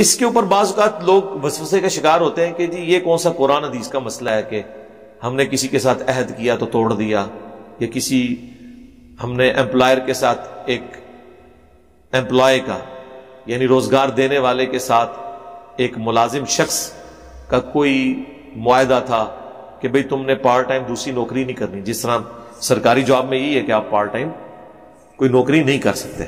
اس کے اوپر بعض اوقات لوگ وسوسے کا شکار ہوتے ہیں کہ جی یہ کون سا قرآن حدیث کا مسئلہ ہے کہ ہم نے کسی کے ساتھ عہد کیا تو توڑ دیا، یا کسی ہم نے امپلائر کے ساتھ ایک امپلائی کا یعنی روزگار دینے والے کے ساتھ ایک ملازم شخص کا کوئی معاہدہ تھا کہ بھئی تم نے پارٹ ٹائم دوسری نوکری نہیں کرنی، جس طرح سرکاری جاب میں یہی ہے کہ آپ پارٹ ٹائم کوئی نوکری نہیں کر سکتے.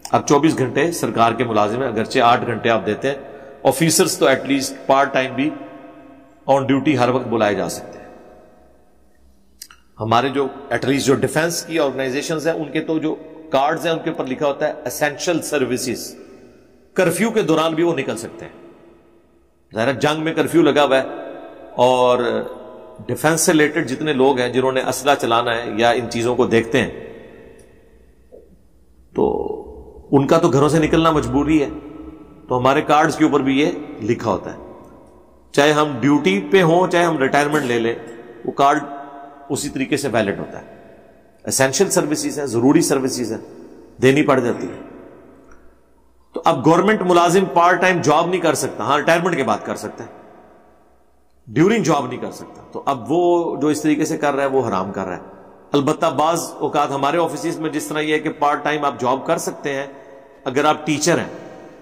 اب 24 گھنٹے سرکار کے ملازم ہیں، اگرچہ 8 گھنٹے آپ دیتے ہیں، آفیسرز تو ایٹ لیسٹ پارٹ ٹائم بھی آن ڈیوٹی ہر وقت بلائے جا سکتے ہیں. ہمارے جو ایٹ لیسٹ جو ڈیفنس کی آرگنائزیشنز ہیں ان کے تو جو کارڈز ہیں ان کے اوپر لکھا ہوتا ہے اسینشل سروسز، کرفیو کے دوران بھی وہ نکل سکتے ہیں. ظاہر جنگ میں کرفیو لگا ہوا ہے، اور ڈیفنس سے ریلیٹڈ جتنے لوگ ہیں جنہوں نے اسلحہ چلانا ہے یا ان چیزوں کو دیکھتے ہیں تو ان کا تو گھروں سے نکلنا مجبوری ہے. تو ہمارے کارڈز کے اوپر بھی یہ لکھا ہوتا ہے، چاہے ہم ڈیوٹی پہ ہوں چاہے ہم ریٹائرمنٹ لے لیں، وہ کارڈ اسی طریقے سے ویلڈ ہوتا ہے. اسینشل سروسز ہیں، ضروری سروسز ہیں، دینی پڑ جاتی ہے. تو اب گورنمنٹ ملازم پارٹ ٹائم جاب نہیں کر سکتا، ہاں ریٹائرمنٹ کے بعد کر سکتا ہے، ڈیورنگ جاب نہیں کر سکتا. تو اب وہ جو اس طریقے سے کر رہا ہے وہ حرام کر رہا ہے. البتہ بعض اوقات ہمارے آفیسز میں جس طرح یہ ہے کہ پارٹ ٹائم آپ جاب کر سکتے ہیں اگر آپ ٹیچر ہیں،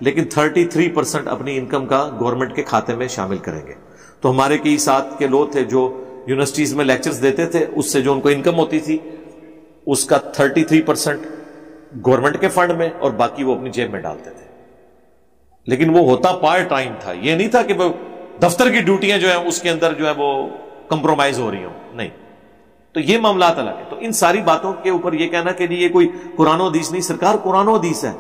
لیکن 33% اپنی انکم کا گورنمنٹ کے کھاتے میں شامل کریں گے. تو ہمارے کئی ساتھ کے لوگ تھے جو یونیورسٹیز میں لیکچرز دیتے تھے، اس سے جو ان کو انکم ہوتی تھی اس کا 33% گورنمنٹ کے فنڈ میں اور باقی وہ اپنی جیب میں ڈالتے تھے. لیکن وہ ہوتا پارٹ ٹائم تھا، یہ نہیں تھا کہ وہ دفتر کی ڈیوٹیاں جو ہیں اس کے اندر جو ہے وہ کمپرومائز ہو رہی ہوں، نہیں. تو یہ معاملات الگ ہیں. تو ان ساری باتوں کے اوپر یہ کہنا کہ یہ کوئی قرآن و حدیث نہیں، سرکار قرآن و حدیث ہے.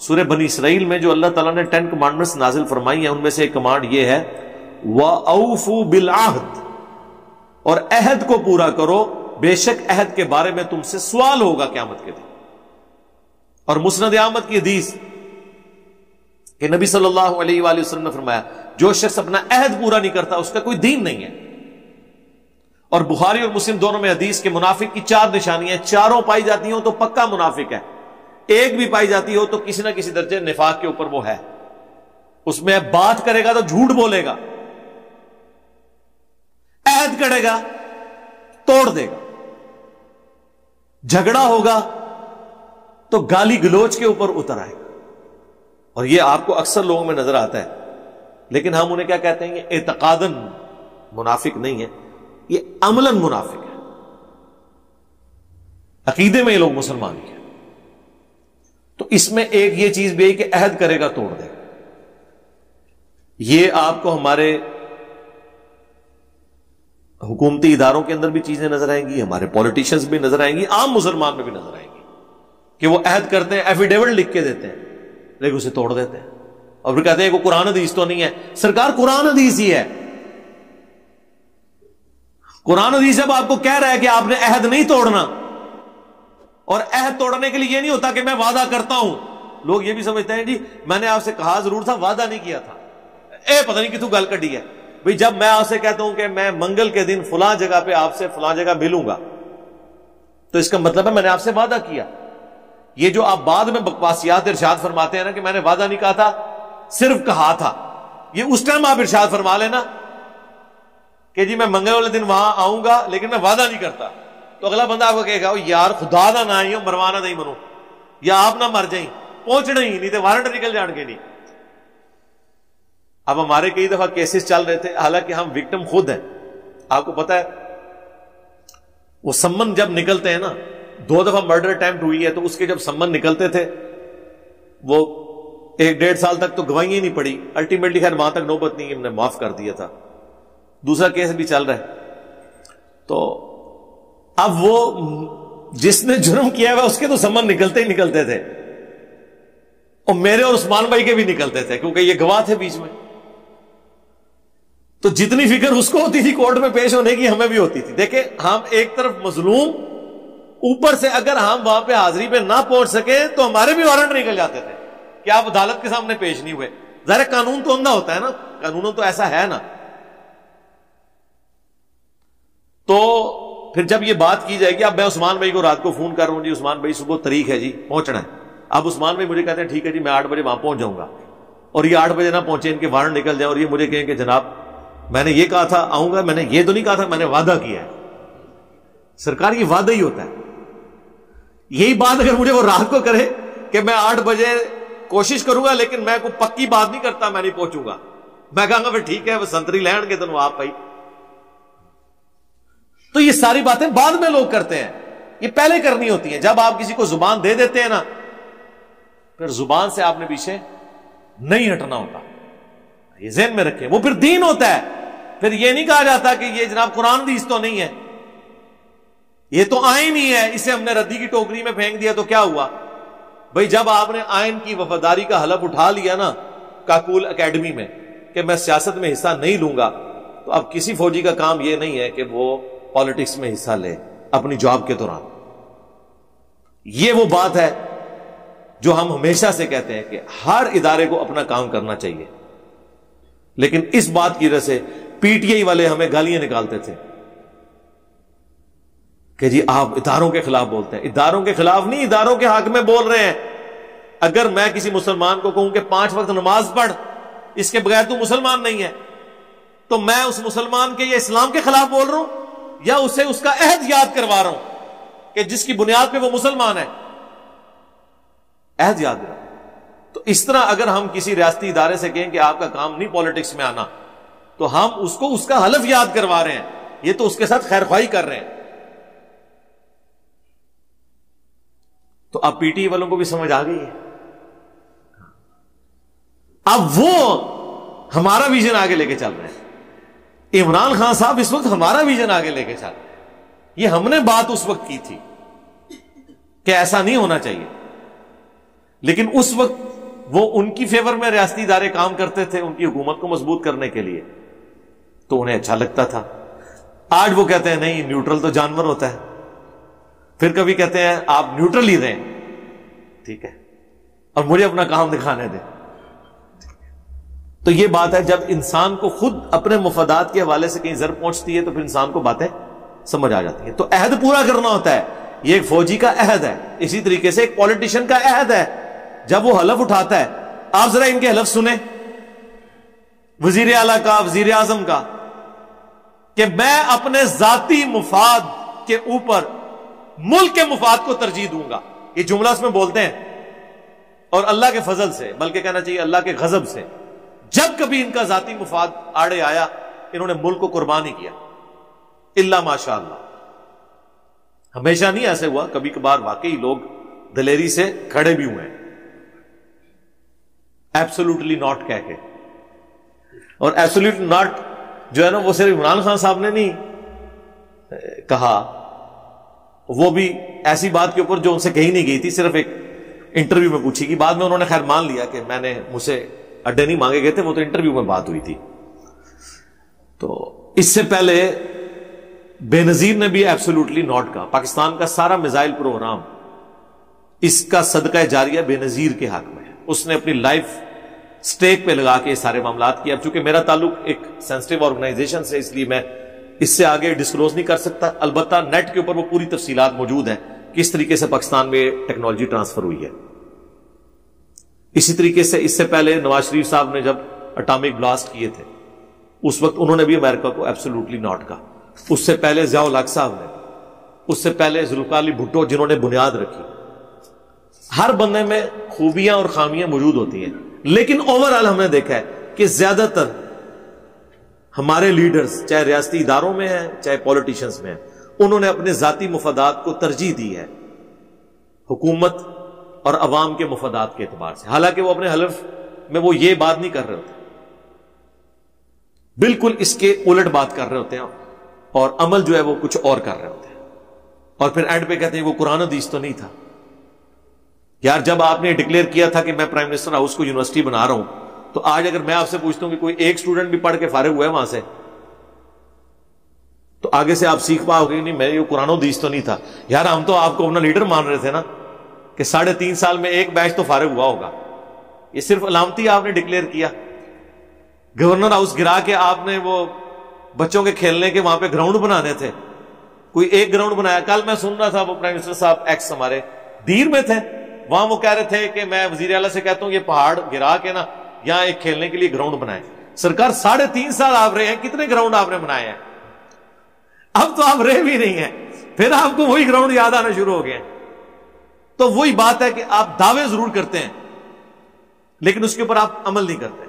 سورہ بنی اسرائیل میں جو اللہ تعالیٰ نے 10 کمانڈمنٹس نازل فرمائی ہیں ان میں سے ایک کمانڈ یہ ہے وَأَوْفُوا بِالْعَهْدِ، اور عہد کو پورا کرو، بے شک عہد کے بارے میں تم سے سوال ہوگا قیامت کے دن. اور مسند احمد کی حدیث کہ نبی صلی اللہ علیہ وآلہ وسلم نے فرمایا جو شخص اپنا عہد پورا نہیں کرتا اس کا کوئی دین نہیں ہے. اور بخاری اور مسلم دونوں میں حدیث کے منافق کی 4 نشانیاں، چاروں پائی جاتی ہوں تو پکا منافق ہے، ایک بھی پائی جاتی ہو تو کسی نہ کسی درجے نفاق کے اوپر وہ ہے. اس میں بات کرے گا تو جھوٹ بولے گا، عہد کرے گا توڑ دے گا، جھگڑا ہوگا تو گالی گلوچ کے اوپر اتر آئے گا. اور یہ آپ کو اکثر لوگوں میں نظر آتا ہے، لیکن ہم انہیں کیا کہتے ہیں؟ یہ اعتقاداً منافق نہیں ہے، یہ عملاً منافق ہے. عقیدے میں یہ لوگ مسلمان ہیں. تو اس میں ایک یہ چیز بھی ہے کہ عہد کرے گا توڑ دے گا. یہ آپ کو ہمارے حکومتی اداروں کے اندر بھی چیزیں نظر آئیں گی، ہمارے پولیٹیشنز بھی نظر آئیں گی، عام مسلمان میں بھی نظر آئیں گی کہ وہ عہد کرتے ہیں، ایفیڈیوٹ لکھ کے دیتے ہیں لیکن اسے توڑ دیتے ہیں. اور پھر کہتے ہیں کہ قرآن حدیث تو نہیں ہے. سرکار قرآن حدیث ہی ہے. قرآن حدیث جب آپ کو کہہ رہا ہے کہ آپ نے عہد نہیں توڑنا، اور عہد توڑنے کے لیے یہ نہیں ہوتا کہ میں وعدہ کرتا ہوں. لوگ یہ بھی سمجھتے ہیں جی میں نے آپ سے کہا ضرور تھا، وعدہ نہیں کیا تھا. پتہ نہیں کتوں گل کٹی ہے بھئی. جب میں آپ سے کہتا ہوں کہ میں منگل کے دن فلاں جگہ پہ آپ سے فلاں جگہ ملوں گا تو اس کا مطلب ہے میں نے آپ سے وعدہ کیا. یہ جو آپ بعد میں بکواسیات ارشاد فرماتے ہیں نا کہ میں نے وعدہ نہیں کہا تھا صرف کہا تھا، یہ اس ٹائم آپ ارشاد فرما لینا کہ جی میں منگل والے دن وہاں آؤں گا لیکن میں وعدہ نہیں کرتا. تو اگلا بندہ آپ کو کہے گا یار خدا دا نہ آئی ہو مروانا نہیں منو، یا آپ نہ مر جائیں، پہنچنا ہی نہیں تو وارنٹ نکل جان کے نہیں. اب ہمارے کئی دفعہ کیسز چل رہے تھے، حالانکہ ہم وکٹم خود ہیں. آپ کو پتا ہے وہ سمن جب نکلتے ہیں نا، 2 دفعہ مرڈر اٹیمپٹ ہوئی ہے تو اس کے جب سمن نکلتے تھے وہ 1-1.5 سال تک تو گواہی ہی نہیں پڑی. الٹیمیٹلی خیر وہاں تک نوبت نہیں، ہم نے معاف کر دیا تھا. دوسرا کیس بھی چل رہا ہے. تو اب وہ جس نے جرم کیا ہوا اس کے تو سمن نکلتے ہی نکلتے تھے، اور میرے اور عثمان بھائی کے بھی نکلتے تھے کیونکہ یہ گواہ تھے بیچ میں. تو جتنی فکر اس کو ہوتی تھی کورٹ میں پیش ہونے کی ہمیں بھی ہوتی تھی. دیکھیں ہم ایک طرف مظلوم، اوپر سے اگر ہم وہاں پہ حاضری پہ نہ پہنچ سکے تو ہمارے بھی وارنٹ نکل جاتے تھے کہ آپ عدالت کے سامنے پیش نہیں ہوئے. ظاہر قانون تو اندھا ہوتا ہے نا، قانون تو ایسا ہے نا. تو پھر جب یہ بات کی جائے گی، اب میں عثمان بھائی کو رات کو فون کر رہا ہوں، جی عثمان بھائی صبح تاریخ ہے جی پہنچنا ہے. اب عثمان بھائی مجھے کہتے ہیں ٹھیک ہے جی میں 8 بجے وہاں پہنچ جاؤں گا. اور یہ 8 بجے نہ پہنچے، ان کے وارنٹ نکل جائے اور یہ مجھے کہیں کہ جناب میں نے یہ کہا تھا آؤں گا، میں نے یہ تو نہیں کہا تھا، میں نے وعدہ کیا ہے. سرکار یہ وعدہ ہی ہوتا ہے. یہی بات اگر مجھے وہ رات کو کرے کہ میں 8 بجے کوشش کروں گا لیکن میں کوئی پکی بات نہیں کرتا، میں نہیں پہنچوں گا، میں کہوں گا پھر ٹھیک ہے وہ سنتری لین کے تنو آپ بھائی. تو یہ ساری باتیں بعد میں لوگ کرتے ہیں، یہ پہلے کرنی ہوتی ہیں. جب آپ کسی کو زبان دے دیتے ہیں نا، پھر زبان سے آپ نے پیچھے نہیں ہٹنا ہوتا. یہ ذہن میں رکھیں، وہ پھر دین ہوتا ہے. پھر یہ نہیں کہا جاتا کہ یہ جناب قرآن حدیث تو نہیں ہے، یہ تو آئین ہی ہے، اسے ہم نے ردی کی ٹوکری میں پھینک دیا تو کیا ہوا. بھئی جب آپ نے آئین کی وفاداری کا حلف اٹھا لیا نا کاکول اکیڈمی میں کہ میں سیاست میں حصہ نہیں لوں گا، تو اب کسی فوجی کا کام یہ نہیں ہے کہ وہ پالیٹکس میں حصہ لے اپنی جاب کے دوران. یہ وہ بات ہے جو ہم ہمیشہ سے کہتے ہیں کہ ہر ادارے کو اپنا کام کرنا چاہیے. لیکن اس بات کی وجہ سے پی ٹی آئی والے ہمیں گالیاں نکالتے تھے کہ جی آپ اداروں کے خلاف بولتے ہیں. اداروں کے خلاف نہیں، اداروں کے حق میں بول رہے ہیں. اگر میں کسی مسلمان کو کہوں کہ 5 وقت نماز پڑھ، اس کے بغیر تو مسلمان نہیں ہے، تو میں اس مسلمان کے یا اسلام کے خلاف بول رہا ہوں یا اسے اس کا عہد یاد کروا رہا ہوں کہ جس کی بنیاد پہ وہ مسلمان ہے. عہد یاد رہا. تو اس طرح اگر ہم کسی ریاستی ادارے سے کہیں کہ آپ کا کام نہیں پالیٹکس میں آنا، تو ہم اس کو اس کا حلف یاد کروا رہے ہیں، یہ تو اس کے ساتھ خیر خواہی کر رہے ہیں. تو اب پی ٹی آئی والوں کو بھی سمجھ آ گئی ہے. اب وہ ہمارا ویژن آگے لے کے چل رہے ہیں. عمران خان صاحب اس وقت ہمارا ویژن آگے لے کے چل رہے ہیں. یہ ہم نے بات اس وقت کی تھی کہ ایسا نہیں ہونا چاہیے، لیکن اس وقت وہ ان کی فیور میں ریاستی ادارے کام کرتے تھے ان کی حکومت کو مضبوط کرنے کے لیے، تو انہیں اچھا لگتا تھا. آج وہ کہتے ہیں نہیں نیوٹرل تو جانور ہوتا ہے. پھر کبھی کہتے ہیں آپ نیوٹرل ہی رہیں، ٹھیک ہے، اور مجھے اپنا کام دکھانے دیں. تو یہ بات ہے جب انسان کو خود اپنے مفادات کے حوالے سے کہیں ضرب پہنچتی ہے تو پھر انسان کو باتیں سمجھ آ جاتی ہیں. تو عہد پورا کرنا ہوتا ہے. یہ ایک فوجی کا عہد ہے، اسی طریقے سے ایک پولیٹیشین کا عہد ہے. جب وہ حلف اٹھاتا ہے، آپ ذرا ان کے حلف سنیں، وزیر اعلیٰ کا، وزیر اعظم کا، کہ میں اپنے ذاتی مفاد کے اوپر ملک کے مفاد کو ترجیح دوں گا. یہ جملہ اس میں بولتے ہیں، اور اللہ کے فضل سے، بلکہ کہنا چاہیے اللہ کے غضب سے، جب کبھی ان کا ذاتی مفاد آڑے آیا انہوں نے ملک کو قربان ہی کیا، الا ماشاء اللہ. ہمیشہ نہیں ایسے ہوا، کبھی کبھار واقعی لوگ دلیری سے کھڑے بھی ہوئے ہیں، ایبسولوٹلی ناٹ کہہ کے. اور ایبسولوٹ ناٹ جو ہے نا وہ صرف عمران خان صاحب نے نہیں کہا، وہ بھی ایسی بات کے اوپر جو ان سے کہی نہیں گئی تھی، صرف ایک انٹرویو میں پوچھی گئی. بعد میں انہوں نے خیر مان لیا کہ میں نے، مجھ سے اڈے نہیں مانگے گئے تھے، وہ تو انٹرویو میں بات ہوئی تھی. تو اس سے پہلے بے نظیر نے بھی ایبسولوٹلی ناٹ کہا. پاکستان کا سارا میزائل پروگرام اس کا صدقہ جاریہ بے نظیر کے حق میں ہے. اس نے اپنی لائف سٹیک پہ لگا کے یہ سارے معاملات کیے. اب چونکہ میرا تعلق ایک سینسٹیو آرگنائزیشن سے، اس لیے میں اس سے آگے ڈسکلوز نہیں کر سکتا. البتہ نیٹ کے اوپر وہ پوری تفصیلات موجود ہیں کس طریقے سے پاکستان میں ٹیکنالوجی ٹرانسفر ہوئی ہے. اسی طریقے سے اس سے پہلے نواز شریف صاحب نے جب اٹامک بلاسٹ کیے تھے اس وقت انہوں نے بھی امریکہ کو ایبسولوٹلی ناٹ کہا. اس سے پہلے ضیاء الحق صاحب نے، اس سے پہلے ذوالفقار علی بھٹو جنہوں نے بنیاد رکھی. ہر بندے میں خوبیاں اور خامیاں موجود ہوتی ہیں، لیکن اوورآل ہم نے دیکھا ہے کہ زیادہ تر ہمارے لیڈرز چاہے ریاستی اداروں میں ہیں چاہے پولیٹیشنز میں ہیں، انہوں نے اپنے ذاتی مفادات کو ترجیح دی ہے حکومت اور عوام کے مفادات کے اعتبار سے. حالانکہ وہ اپنے حلف میں وہ یہ بات نہیں کر رہے ہوتے، بالکل اس کے الٹ بات کر رہے ہوتے ہیں، اور عمل جو ہے وہ کچھ اور کر رہے ہوتے ہیں. اور پھر اینڈ پہ کہتے ہیں وہ قرآن حدیث تو نہیں تھا. یار جب آپ نے ڈکلیئر کیا تھا کہ میں پرائم منسٹر ہاؤس کو یونیورسٹی بنا رہا ہوں، تو آج اگر میں آپ سے پوچھتا ہوں کہ کوئی ایک اسٹوڈنٹ بھی پڑھ کے فارغ ہوا ہے وہاں سے، تو آگے سے آپ سیکھ پاؤ گے نہیں میں یہ قرآن حدیث تو نہیں تھا. یار ہم تو آپ کو اپنا لیڈر مان رہے تھے نا کہ 3.5 سال میں ایک بیچ تو فارغ ہوا ہوگا. یہ صرف علامتی آپ نے ڈکلیئر کیا. گورنر ہاؤس گرا کے آپ نے وہ بچوں کے کھیلنے کے وہاں پہ گراؤنڈ بنانے تھے، کوئی ایک گراؤنڈ بنایا. کل میں سن رہا تھا وہ پرائم منسٹر صاحب ایکس ہمارے دیر میں تھے، وہاں وہ کہہ رہے تھے کہ میں وزیر اعلیٰ سے کہتا ہوں یہ پہاڑ گرا کے نا یہاں ایک کھیلنے کے لیے گراؤنڈ بنائے. سرکار 3.5 سال آپ رہے ہیں, کتنے گراؤنڈ آپ نے بنائے ہیں؟ اب تو آپ رہے بھی نہیں ہیں, پھر آپ کو وہی گراؤنڈ یاد آنا شروع ہو گئے. تو وہی بات ہے کہ آپ دعوے ضرور کرتے ہیں لیکن اس کے اوپر آپ عمل نہیں کرتے.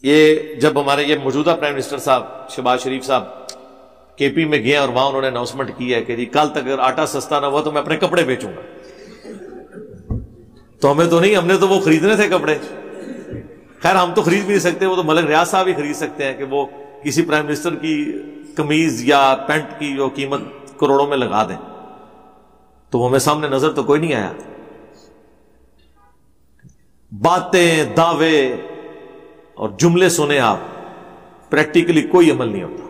یہ جب ہمارے یہ موجودہ پرائم منسٹر صاحب شہباز شریف صاحب کے پی میں گئے اور وہاں انہوں نے اناؤنسمنٹ کی ہے کہ جی کل تک اگر آٹا سستا نہ ہوا تو میں اپنے کپڑے بیچوں گا. تو ہمیں تو نہیں, ہم نے تو وہ خریدنے تھے کپڑے. خیر ہم تو خرید بھی نہیں سکتے, وہ تو ملک ریاض صاحب ہی خرید سکتے ہیں کہ وہ کسی پرائم منسٹر کی قمیض یا پینٹ کی جو قیمت کروڑوں میں لگا دیں. تو وہ ہمیں سامنے نظر تو کوئی نہیں آیا. باتیں, دعوے اور جملے سنے آپ, پریکٹیکلی کوئی عمل نہیں ہوتا.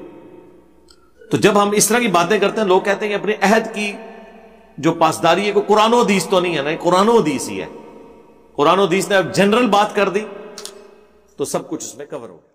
تو جب ہم اس طرح کی باتیں کرتے ہیں لوگ کہتے ہیں کہ اپنے عہد کی جو پاسداری ہے, کوئی قرآن و حدیث تو نہیں ہے نا, قرآن و حدیث ہی ہے. قرآن و حدیث نے اب جنرل بات کر دی تو سب کچھ اس میں کور ہو گیا.